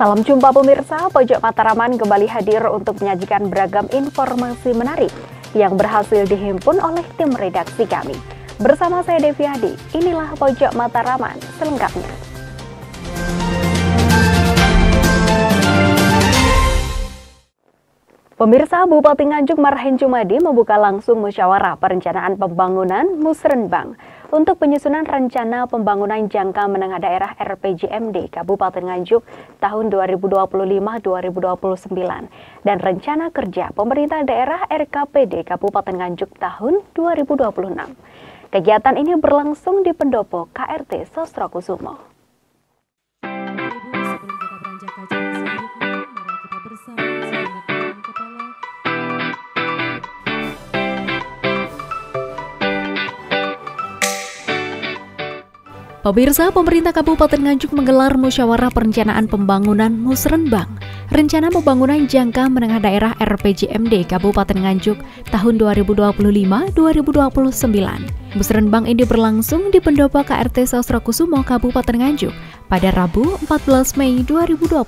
Salam jumpa pemirsa, Pojok Mataraman kembali hadir untuk menyajikan beragam informasi menarik yang berhasil dihimpun oleh tim redaksi kami. Bersama saya Devi Hadi, inilah Pojok Mataraman selengkapnya. Pemirsa, Bupati Nganjuk Marhen Jumadi membuka langsung musyawarah perencanaan pembangunan Musrenbang untuk penyusunan rencana pembangunan jangka menengah daerah RPJMD Kabupaten Nganjuk tahun 2025-2029 dan rencana kerja pemerintah daerah RKPD Kabupaten Nganjuk tahun 2026. Kegiatan ini berlangsung di pendopo KRT Sosrokusumo. Pemirsa, pemerintah Kabupaten Nganjuk menggelar musyawarah perencanaan pembangunan Musrenbang, rencana pembangunan jangka menengah daerah RPJMD Kabupaten Nganjuk tahun 2025-2029. Musrenbang ini berlangsung di pendopo KRT Sosrokusumo Kabupaten Nganjuk pada Rabu 14 Mei 2025.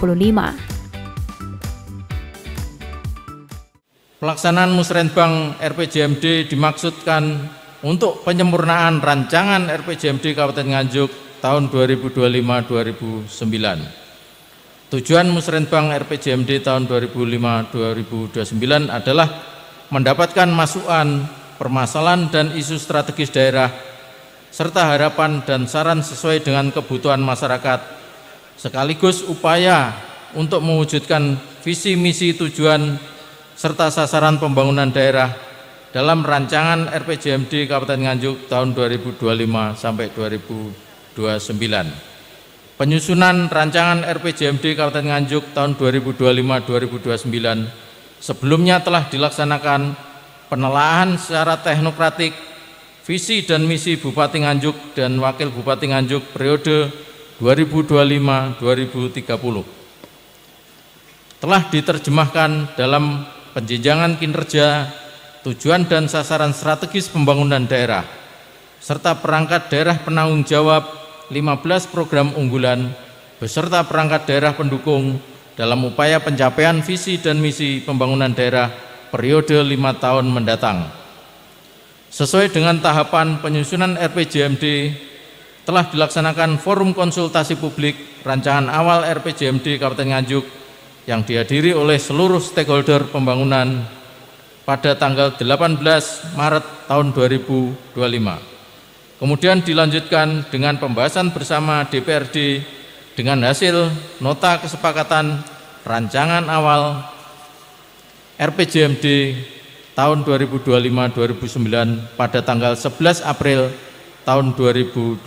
Pelaksanaan Musrenbang RPJMD dimaksudkan untuk penyempurnaan rancangan RPJMD Kabupaten Nganjuk tahun 2025-2029. Tujuan Musrenbang RPJMD tahun 2005-2029 adalah mendapatkan masukan, permasalahan dan isu strategis daerah, serta harapan dan saran sesuai dengan kebutuhan masyarakat, sekaligus upaya untuk mewujudkan visi misi tujuan serta sasaran pembangunan daerah dalam rancangan RPJMD Kabupaten Nganjuk tahun 2025 sampai 2029. Penyusunan rancangan RPJMD Kabupaten Nganjuk tahun 2025-2029 sebelumnya telah dilaksanakan penelaahan secara teknokratik visi dan misi Bupati Nganjuk dan Wakil Bupati Nganjuk periode 2025-2030. Telah diterjemahkan dalam penjenjangan kinerja, tujuan dan sasaran strategis pembangunan daerah, serta perangkat daerah penanggung jawab 15 program unggulan, beserta perangkat daerah pendukung dalam upaya pencapaian visi dan misi pembangunan daerah periode 5 tahun mendatang. Sesuai dengan tahapan penyusunan RPJMD, telah dilaksanakan forum konsultasi publik rancangan awal RPJMD Kabupaten Nganjuk yang dihadiri oleh seluruh stakeholder pembangunan pada tanggal 18 Maret tahun 2025. Kemudian dilanjutkan dengan pembahasan bersama DPRD dengan hasil nota kesepakatan rancangan awal RPJMD tahun 2025-2029 pada tanggal 11 April tahun 2025.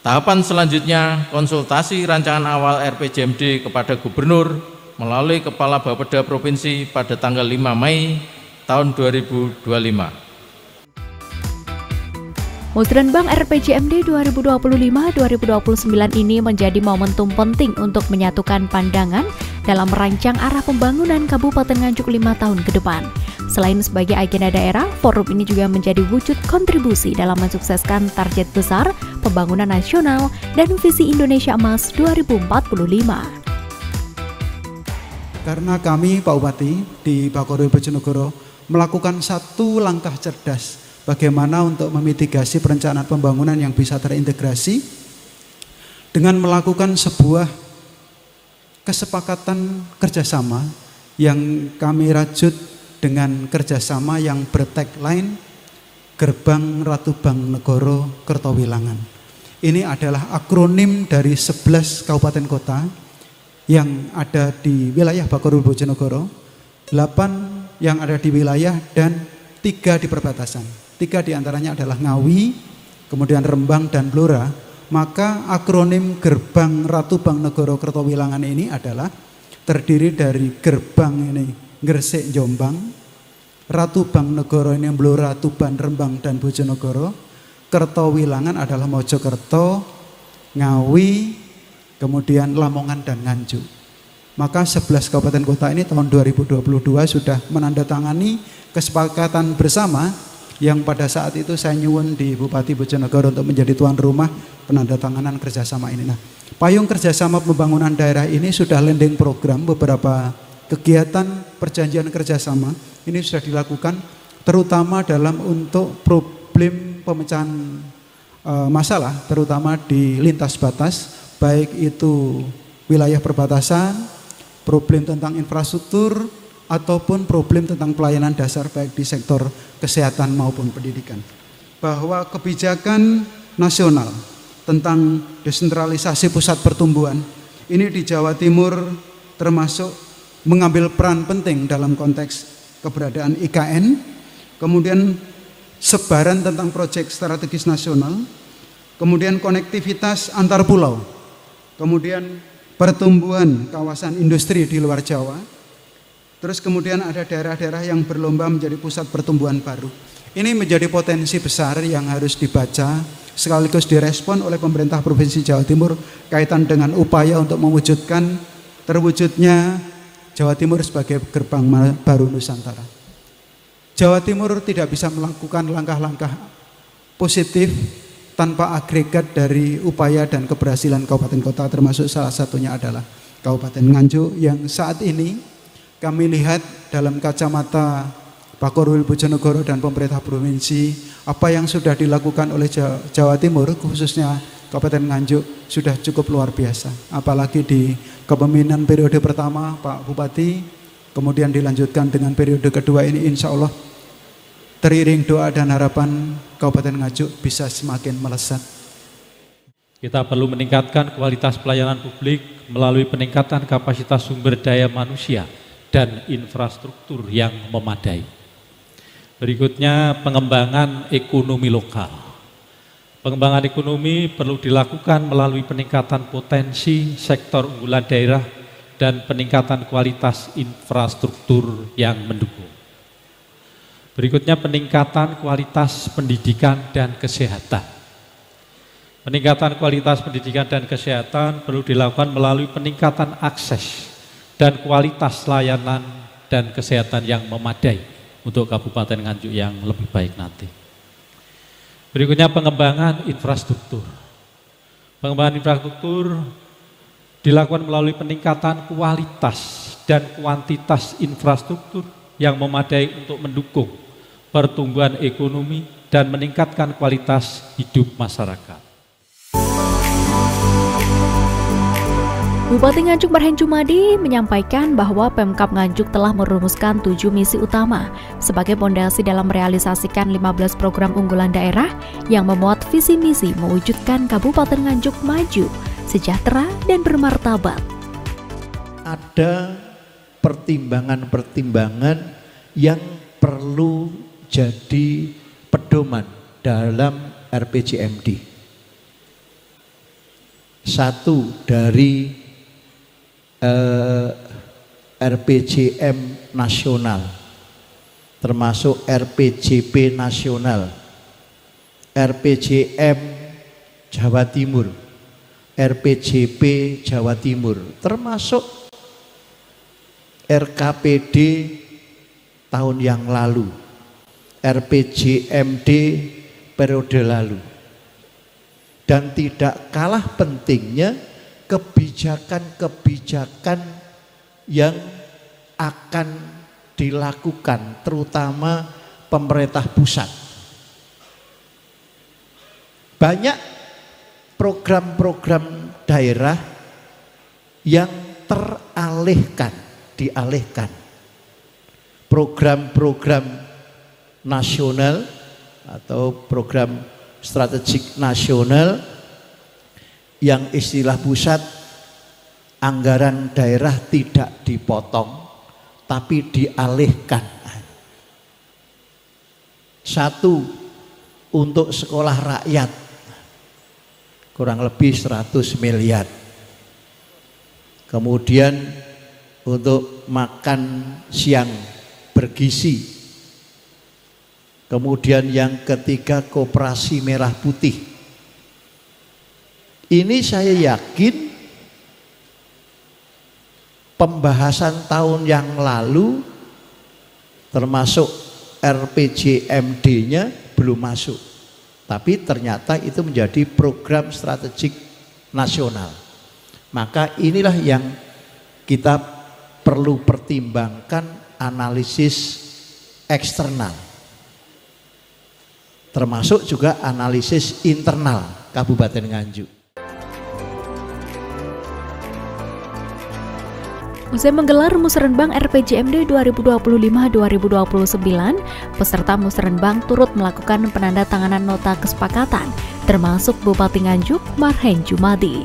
Tahapan selanjutnya konsultasi rancangan awal RPJMD kepada Gubernur melalui Kepala Bapeda Provinsi pada tanggal 5 Mei tahun 2025. Musrenbang RPJMD 2025-2029 ini menjadi momentum penting untuk menyatukan pandangan dalam merancang arah pembangunan Kabupaten Nganjuk 5 tahun ke depan. Selain sebagai agenda daerah, forum ini juga menjadi wujud kontribusi dalam mensukseskan target besar pembangunan nasional dan visi Indonesia Emas 2045. Karena kami Pak Bupati di Bakorwi Bojonegoro melakukan satu langkah cerdas bagaimana untuk memitigasi perencanaan pembangunan yang bisa terintegrasi dengan melakukan sebuah kesepakatan kerjasama yang kami rajut dengan kerjasama yang bertagline Gerbang Ratu Bangnegoro Kertowilangan. Ini adalah akronim dari 11 kabupaten kota yang ada di wilayah Bakorwi Bojonegoro, 8 yang ada di wilayah dan 3 di perbatasan. 3 diantaranya adalah Ngawi, kemudian Rembang dan Blora. Maka akronim Gerbang Ratu Bangnegoro Kertowilangan ini adalah terdiri dari gerbang ini Gresik Jombang, Ratu Bangnegoro ini Blora, Tuban, Rembang dan Bojonegoro, Kertowilangan adalah Mojokerto, Ngawi, kemudian Lamongan dan Nganjuk. Maka 11 kabupaten kota ini tahun 2022 sudah menandatangani kesepakatan bersama yang pada saat itu saya nyuwun di Bupati Bojonegoro untuk menjadi tuan rumah penandatanganan kerjasama ini. Nah, payung kerjasama pembangunan daerah ini sudah landing program, beberapa kegiatan perjanjian kerjasama ini sudah dilakukan, terutama dalam untuk problem pemecahan masalah, terutama di lintas batas, baik itu wilayah perbatasan, problem tentang infrastruktur, ataupun problem tentang pelayanan dasar baik di sektor kesehatan maupun pendidikan. Bahwa kebijakan nasional tentang desentralisasi pusat pertumbuhan ini di Jawa Timur termasuk mengambil peran penting dalam konteks keberadaan IKN, kemudian sebaran tentang proyek strategis nasional, kemudian konektivitas antar pulau, kemudian pertumbuhan kawasan industri di luar Jawa, terus kemudian ada daerah-daerah yang berlomba menjadi pusat pertumbuhan baru. Ini menjadi potensi besar yang harus dibaca sekaligus direspon oleh pemerintah Provinsi Jawa Timur kaitan dengan upaya untuk mewujudkan terwujudnya Jawa Timur sebagai gerbang baru Nusantara. Jawa Timur tidak bisa melakukan langkah-langkah positif tanpa agregat dari upaya dan keberhasilan kabupaten kota, termasuk salah satunya adalah Kabupaten Nganjuk yang saat ini kami lihat dalam kacamata Pak Korwil Bojonegoro dan pemerintah provinsi, apa yang sudah dilakukan oleh Jawa Timur khususnya Kabupaten Nganjuk sudah cukup luar biasa. Apalagi di kepemimpinan periode pertama Pak Bupati, kemudian dilanjutkan dengan periode kedua ini, insya Allah teriring doa dan harapan Kabupaten Nganjuk bisa semakin melesat. Kita perlu meningkatkan kualitas pelayanan publik melalui peningkatan kapasitas sumber daya manusia dan infrastruktur yang memadai. Berikutnya, pengembangan ekonomi lokal. Pengembangan ekonomi perlu dilakukan melalui peningkatan potensi sektor unggulan daerah dan peningkatan kualitas infrastruktur yang mendukung. Berikutnya, peningkatan kualitas pendidikan dan kesehatan. Peningkatan kualitas pendidikan dan kesehatan perlu dilakukan melalui peningkatan akses dan kualitas layanan dan kesehatan yang memadai untuk Kabupaten Nganjuk yang lebih baik nanti. Berikutnya, pengembangan infrastruktur. Pengembangan infrastruktur dilakukan melalui peningkatan kualitas dan kuantitas infrastruktur yang memadai untuk mendukung pertumbuhan ekonomi dan meningkatkan kualitas hidup masyarakat. Bupati Nganjuk Marhen Jumadi menyampaikan bahwa Pemkab Nganjuk telah merumuskan 7 misi utama sebagai pondasi dalam merealisasikan 15 program unggulan daerah yang memuat visi misi mewujudkan Kabupaten Nganjuk maju, sejahtera, dan bermartabat. Ada pertimbangan-pertimbangan yang perlu jadi pedoman dalam RPJMD. Satu dari RPJM nasional, termasuk RPJP nasional, RPJM Jawa Timur, RPJP Jawa Timur, termasuk RKPD tahun yang lalu, RPJMD periode lalu. Dan tidak kalah pentingnya kebijakan-kebijakan yang akan dilakukan terutama pemerintah pusat. Banyak program-program daerah yang dialihkan. Program-program nasional atau program strategik nasional yang istilah pusat, anggaran daerah tidak dipotong tapi dialihkan. Satu, untuk sekolah rakyat kurang lebih 100 miliar. Kemudian untuk makan siang bergizi. Kemudian yang ketiga, koperasi merah putih. Ini saya yakin pembahasan tahun yang lalu termasuk RPJMD-nya belum masuk. Tapi ternyata itu menjadi program strategik nasional. Maka inilah yang kita perlu pertimbangkan analisis eksternal. Termasuk juga analisis internal Kabupaten Nganjuk. Usai menggelar Musrenbang RPJMD 2025-2029, peserta Musrenbang turut melakukan penandatanganan nota kesepakatan, termasuk Bupati Nganjuk, Marhen Jumadi.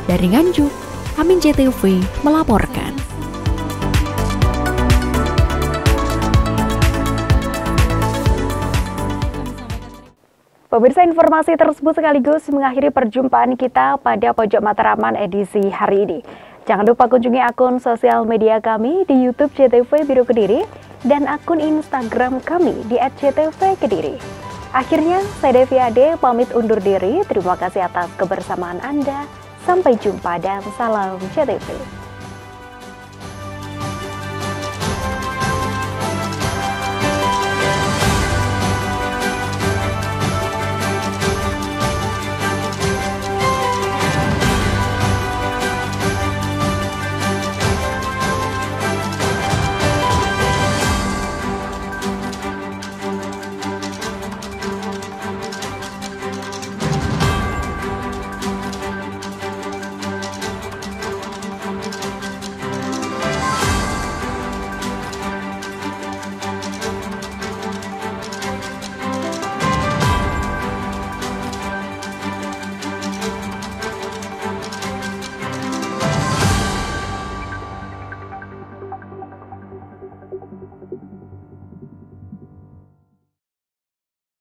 Dari Nganjuk, Amin JTV melaporkan. Pemirsa, informasi tersebut sekaligus mengakhiri perjumpaan kita pada Pojok Matraman edisi hari ini. Jangan lupa kunjungi akun sosial media kami di YouTube JTV Biro Kediri dan akun Instagram kami di @JTV-Kediri. Akhirnya, saya Devi Ade pamit undur diri. Terima kasih atas kebersamaan Anda. Sampai jumpa dan salam JTV.